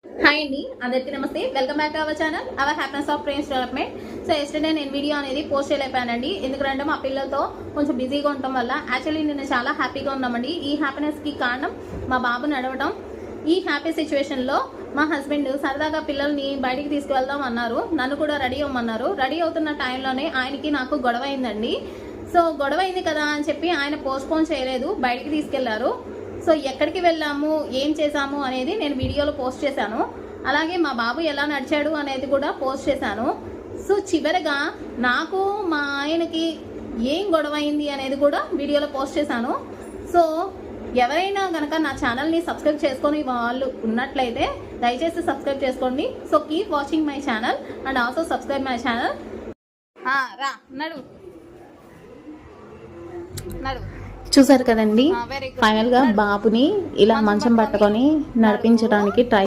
Hi అండి, అందరికీ నమస్తే. Welcome back to our channel our happiness of brains development. So yesterday నేను video అనేది పోస్ట్ చేయలేపానండి. ఎందుకంటే మా పిల్లలతో కొంచెం బిజీగా ఉండటం వల్ల. యాక్చువల్లీ నేను చాలా హ్యాపీగా ఉన్నామండి. ఈ హ్యాపీనెస్కి కారణం మా బాబు నడవడం. ఈ హ్యాపీ సిచ్యువేషన్లో మా హస్బెండ్ సరదాగా పిల్లల్ని బయటికి తీసుకువెళ్దాం అన్నారు. నన్ను కూడా రెడీ అవ్వమన్నారు. రెడీ అవుతున్న టైంలోనే ఆయనకి నాకు గొడవ అయిందండి. సో గొడవ అయింది కదా అని చెప్పి ఆయన పోస్ట్పోన్ చేయలేదు, బయటికి తీసుకెళ్లారు. సో ఎక్కడికి వెళ్ళాము, ఏం చేశాము అనేది నేను వీడియోలో పోస్ట్ చేశాను. అలాగే మా బాబు ఎలా నడిచాడు అనేది కూడా పోస్ట్ చేశాను. సో చివరిగా నాకు మా ఆయనకి ఏం గొడవ అయింది అనేది కూడా వీడియోలో పోస్ట్ చేశాను. సో ఎవరైనా కనుక నా ఛానల్ని సబ్స్క్రైబ్ చేసుకొని వాళ్ళు ఉన్నట్లయితే దయచేసి సబ్స్క్రైబ్ చేసుకోండి. So keep watching my channel and also subscribe my channel. రా నడు నడు. చూసారు కదండి, ఫైనల్ గా బాబుని ఇలా మంచం పట్టుకొని నడిపించడానికి ట్రై